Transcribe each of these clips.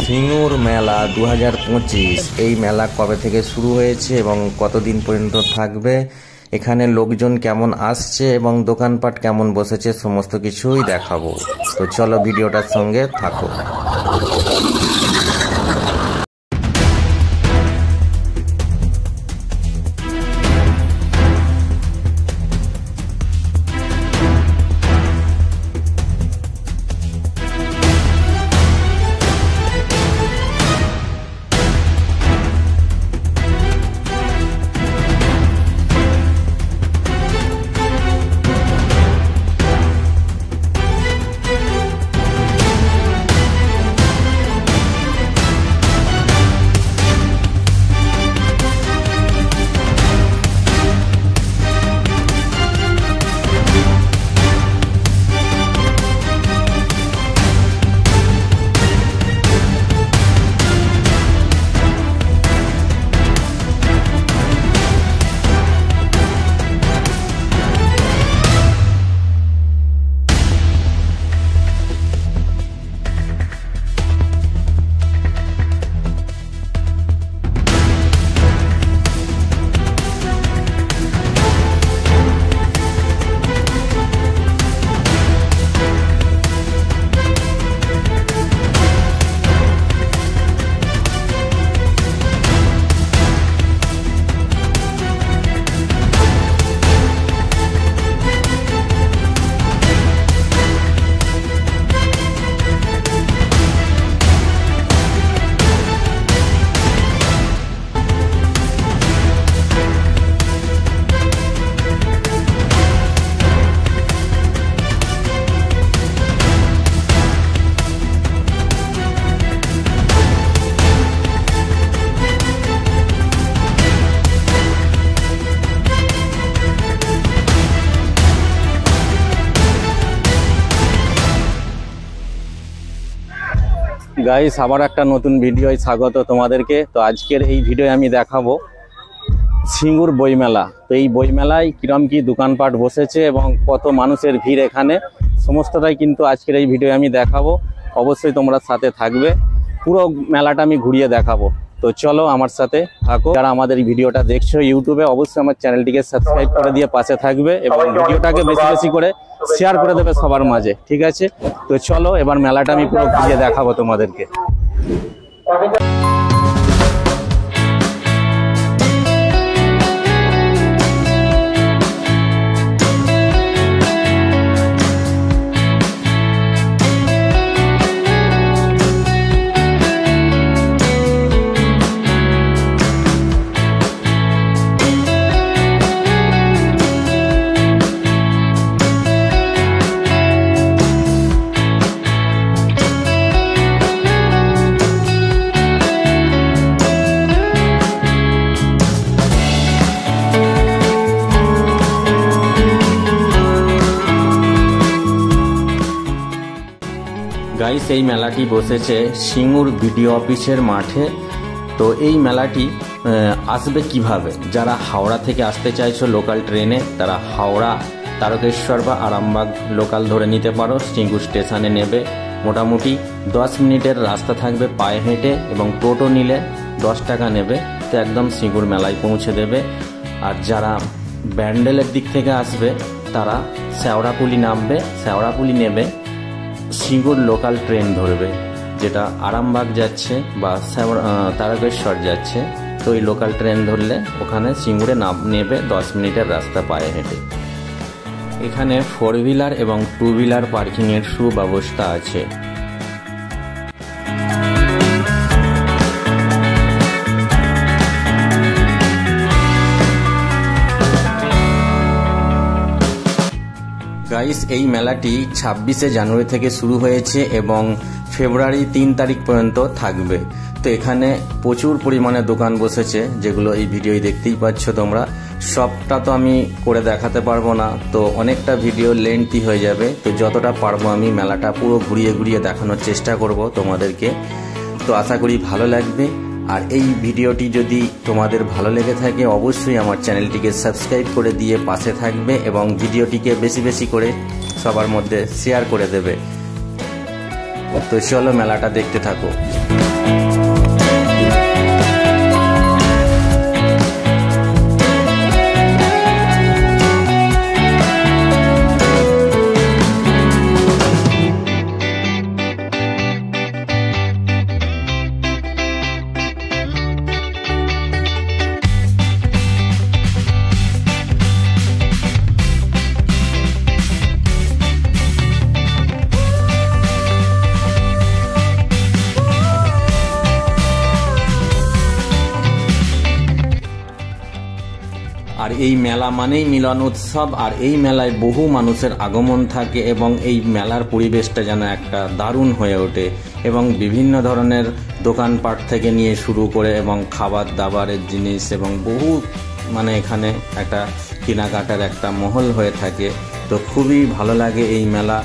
সিঙ্গুর মেলা 2025 এই মেলা কবে থেকে শুরু হয়েছে এবং কতদিন পর্যন্ত থাকবে, এখানে লোকজন কেমন আসছে এবং দোকানপাট কেমন বসেছে সমস্ত কিছুই দেখাবো। তো চলো ভিডিওটার সঙ্গে থাকো। গাইস, আবার একটা নতুন ভিডিওয় স্বাগত তোমাদেরকে। তো আজকের এই ভিডিও আমি দেখাবো সিঙ্গুর বইমেলা। তো এই বইমেলায় কিরম কি দোকানপাট বসেছে এবং কত মানুষের ভিড় এখানে, সমস্তটাই কিন্তু আজকের এই ভিডিও আমি দেখাবো। অবশ্যই তোমরা সাথে থাকবে, পুরো মেলাটা আমি ঘুরিয়ে দেখাবো। তো চলো আমার সাথে থাকো। যারা আমাদের এই ভিডিওটা দেখছো ইউটিউবে, অবশ্যই আমার চ্যানেলটিকে সাবস্ক্রাইব করে দিয়ে পাশে থাকবে এবং ভিডিওটাকে বেশি বেশি করে শেয়ার করে দেবে সবার মাঝে, ঠিক আছে? তো চলো এবার মেলাটা আমি পুরো ঘুরিয়ে দেখাবো তোমাদেরকে। গাইস, এই মেলাটি বসেছে সিঙ্গুর বিডিও অফিসের মাঠে। তো এই মেলাটি আসবে কিভাবে? যারা হাওড়া থেকে আসতে চাইছো লোকাল ট্রেনে, তারা হাওড়া তারকেশ্বর বা আরামবাগ লোকাল ধরে নিতে পারো। সিঙ্গু স্টেশনে নেবে, মোটামুটি 10 মিনিটের রাস্তা থাকবে পায়ে হেঁটে, এবং টোটো নিলে 10 টাকা নেবে। তো একদম সিঙ্গুর মেলায় পৌঁছে দেবে। আর যারা ব্যান্ডেলের দিক থেকে আসবে তারা শেওড়াপুলি নামবে, শেওড়াপুলি নেবে সিঙ্গুর লোকাল ট্রেন ধরবে, যেটা আরামবাগ যাচ্ছে বা তারকেশ্বর যাচ্ছে। তো এই লোকাল ট্রেন ধরলে ওখানে সিঙ্গুরে নেবে 10 মিনিটের রাস্তা পায়ে হেঁটে। এখানে 4 হুইলার এবং 2 হুইলার পার্কিংয়ের সুব্যবস্থা আছে। গাইস, এই মেলাটি 26শে জানুয়ারি থেকে শুরু হয়েছে এবং ফেব্রুয়ারি 3 তারিখ পর্যন্ত থাকবে। তো এখানে প্রচুর পরিমাণে দোকান বসেছে, যেগুলো এই ভিডিও দেখতেই পাচ্ছ তোমরা। সবটা তো আমি করে দেখাতে পারবো না, তো অনেকটা ভিডিও লেন্থি হয়ে যাবে। তো যতটা পারবো আমি মেলাটা পুরো ঘুরিয়ে ঘুরিয়ে দেখানোর চেষ্টা করব তোমাদেরকে। তো আশা করি ভালো লাগবে। আর এই ভিডিওটি যদি তোমাদের ভালো লেগে থাকে অবশ্যই আমার চ্যানেলটিকে সাবস্ক্রাইব করে দিয়ে পাশে থাকবে এবং ভিডিওটিকে বেশি বেশি করে সবার মধ্যে শেয়ার করে দেবে। তো চলো মেলাটা দেখতে থাকো। এই মেলা মানেই মিলন উৎসব, আর এই মেলায় বহু মানুষের আগমন থাকে এবং এই মেলার পরিবেশটা যেন একটা দারুণ হয়ে ওঠে এবং বিভিন্ন ধরনের দোকানপাট থেকে নিয়ে শুরু করে এবং খাবার দাবারের জিনিস এবং বহু এখানে একটা কেনাকাটার একটা মহল হয়ে থাকে। তো খুবই ভালো লাগে এই মেলা।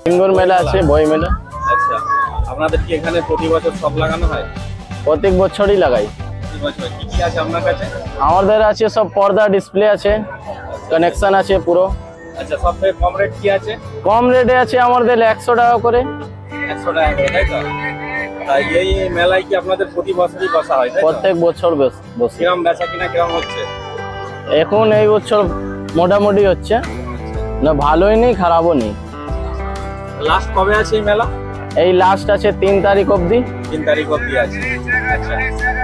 সিঙ্গুর মেলা আছে, বই মেলা। আচ্ছা, আপনাদের কি এখানে প্রতি বছর সব লাগানো হয়? প্রত্যেক বছরই লাগাই। প্রতি বছর কি কি আছে আপনার কাছে? আমাদের আছে সব পর্দা, ডিসপ্লে আছে, কানেকশন আছে পুরো। আচ্ছা, সবথেকে কম রেট কি আছে? কম রেটে আছে আমাদের 100 টাকা করে। 100 টাকা করে, তাই তো? তাই এই মেলায় কি আপনাদের প্রতি বছরই বসা হয়? প্রত্যেক বছর বসে। কিরম বেচা কিনা কিরম হচ্ছে? এখন এই বছর মোটামুটি হচ্ছে, না ভালোই নেই খারাপও নেই। লাস্ট কবে আছে এই মেলা? এই লাস্ট আছে 3 তারিখ অবধি। 3 তারিখ অবধি আছে। আচ্ছা,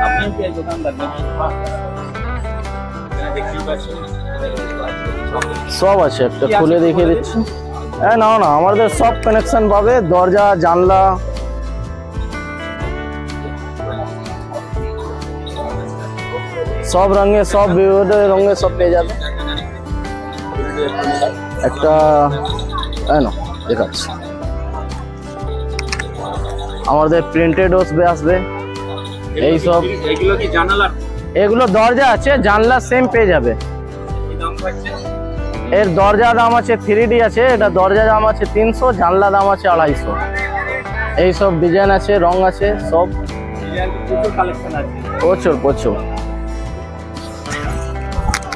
আপনি কি এই দোকানদার নাকি? দেখতেই পাচ্ছেন সব আছে, একটা খুলে দেখিয়ে দিচ্ছি। হ্যাঁ, না আমাদের সব কানেকশন পাবে, দরজা, জানলা, সব রঙে, সব বিভিন্ন রঙে সব পেয়ে যাবে। একটা দেখাচ্ছি, আমাদের প্রিন্টেড আসবে এই সব। এগুলো কি জানালা? এগুলো দরজা আছে, জানলা সেম পেয়ে যাবে। কি দাম থাকছে? এর দরজা দাম আছে 3D আছে, এটা দরজা দাম আছে 300, জানলা দাম আছে 250। এই সব ডিজাইন আছে, রং আছে, সব প্রচুর কালেকশন আছে। প্রচুর।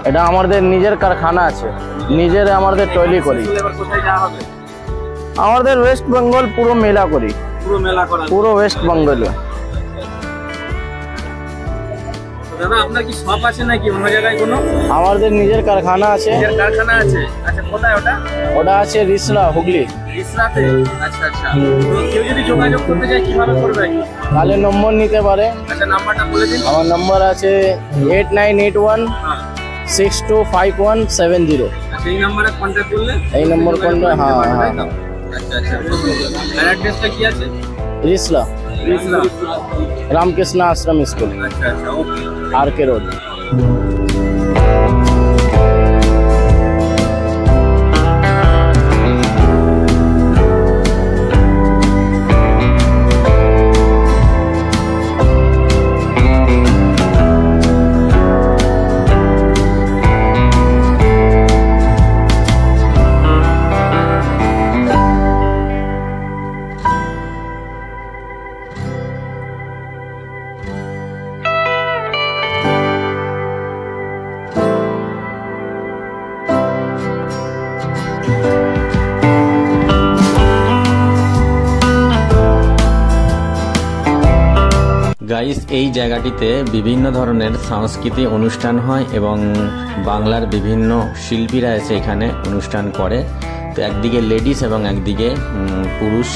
এটা আমাদের নিজের কারখানা আছে, নিজের আমাদের তৈরি করি। কোথায় যাওয়া হবে? আমাদের ওয়েস্ট বেঙ্গল পুরো মেলা করি, পুরো মেলা করা, পুরো ওয়েস্ট বেঙ্গলে। দাদা, আপনার কি শপ আছে নাকি অন্য জায়গায় কোনো? আমাদের নিজের কারখানা আছে। নিজের কারখানা আছে? আচ্ছা, কোথায় ওটা? ওটা আছে রিসরা, হুগলি। রিসরাতে? আচ্ছা। তো কেউ যদি যোগাযোগ করতে চায় কিভাবে করবে? তাহলে নম্বর নিতে পারে। আচ্ছা, নাম্বারটা বলে দিন। আমার নম্বর আছে 8981 625170। আচ্ছা, এই নাম্বারে কন্ট্যাক্ট করলে? এই নম্বর কন্ট্যাক্ট, হ্যাঁ। আচ্ছা। আর অ্যাড্রেসটা কি আছে? রিসরা, রামকৃষ্ণ আশ্রম স্কুল, আচ্ছা, ওকে। RK road. গাইস, এই জায়গাটিতে বিভিন্ন ধরনের সাংস্কৃতিক অনুষ্ঠান হয় এবং বাংলার বিভিন্ন শিল্পীরা এসে এখানে অনুষ্ঠান করে। তো একদিকে লেডিস এবং একদিকে পুরুষ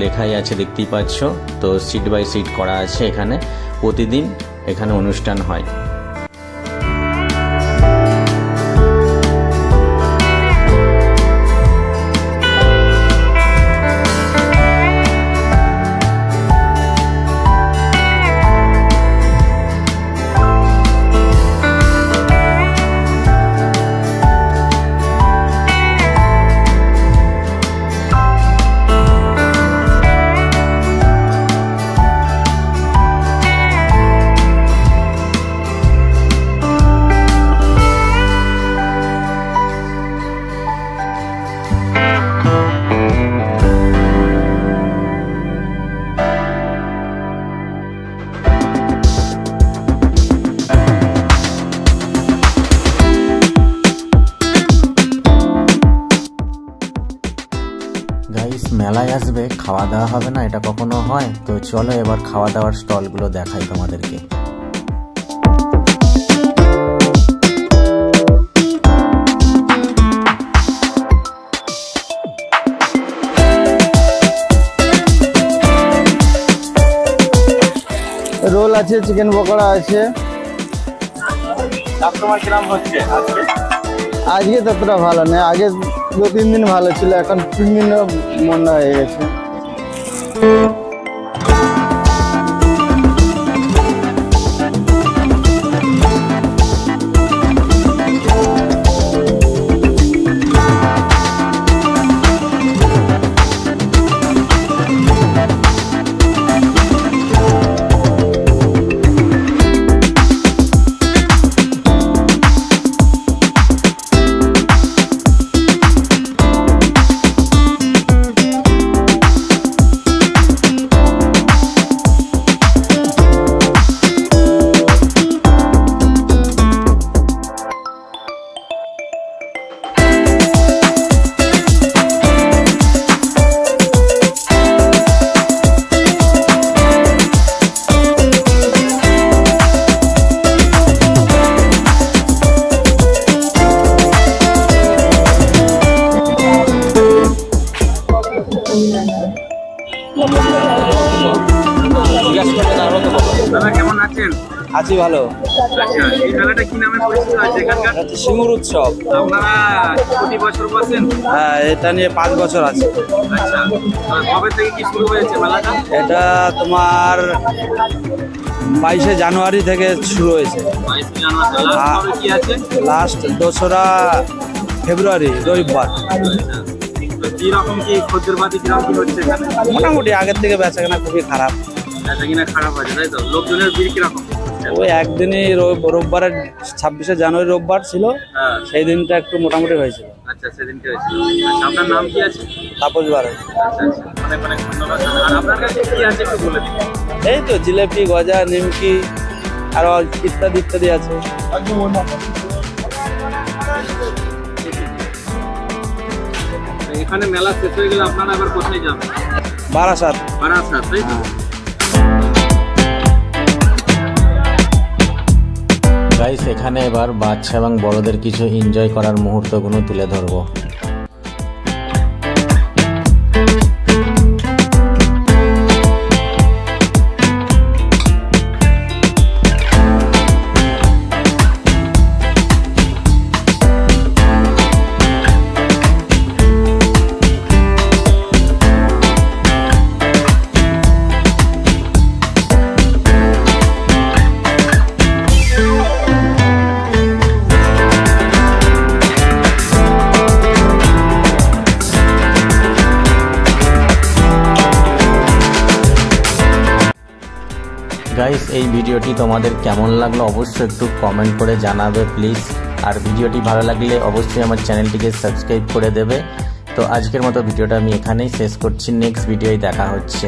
লেখাই আছে, দেখতেই পাচ্ছ। তো সিট বাই সিট করা আছে, এখানে প্রতিদিন এখানে অনুষ্ঠান হয়। মেলায় আসবে খাওয়া দাওয়া হবে না, এটা কখনো হয়? তো চলো এবার খাওয়া দাওয়ার স্টলগুলো দেখাই তোমাদেরকে। রোল আছে, চিকেন পকোড়া আছে। কাস্টমার কিরাম হচ্ছে আজকে? আজকে ততটা ভালো নেই, আগে 2-3 দিন ভালো ছিল, এখন 3 দিনও মন্দা হয়ে গেছে। দাদা কেমন আছেন? আছি ভালো। আচ্ছা, এই মেলাটা কি নামে পরিচিত আছে এখানকার? সিঙ্গুর উৎসব। আপনারা প্রতি বছর বসেন? হ্যাঁ, এটা নিয়ে 5 বছর আছে। আচ্ছা, কবে থেকে কি শুরু হয়েছে মেলাটা? এটা তোমার 22শে জানুয়ারি থেকে শুরু হয়েছে। 22 জানুয়ারি। লাস্ট কবে কি আছে? লাস্ট 2রা ফেব্রুয়ারি রবিবার। আচ্ছা, তো কি রকম কি খদ্দের বাতি কিরকম কি হচ্ছে এখানে? মোটামুটি আগের থেকে বেচাকেনা খুবই খারাপ। এটা কিনা খারাপ আছে তাই তো? লোকজনের ভিড় কিরকম? ওই একদিনই রোববারের 26শে জানুয়ারি রোববার ছিল, হ্যাঁ। সেই দিনটা একটু মোটামুটি হয়েছিল। আচ্ছা, সেদিনকে হয়েছিল। আচ্ছা, আপনার নাম কি আছে? তাপস বারে। আচ্ছা আচ্ছা, অনেক অনেক ধন্যবাদ। আর আপনার কাছে কি আছে একটু বলে দিন। এই তো জিলেপি, গজা, নিমকি আরো ইত্যাদি ইত্যাদি আছে। এখানে মেলা শেষ হয়ে গেলে আপনারা আবার কোথায় যাবেন? বারাসাত। বারাসাত, তাই তো? গাইস এখানে এবার বাচ্চা এবং বড়দের কিছু এনজয় করার মুহূর্তগুলো তুলে ধরবো। গাইস এই ভিডিওটি তোমাদের কেমন লাগলো অবশ্যই একটু কমেন্ট করে জানাবে প্লিজ। আর ভিডিওটি ভালো লাগলে অবশ্যই আমার চ্যানেলটিকে সাবস্ক্রাইব করে দেবে। তো আজকের মতো ভিডিওটা আমি এখানেই শেষ করছি, নেক্সট ভিডিওয় দেখা হচ্ছে।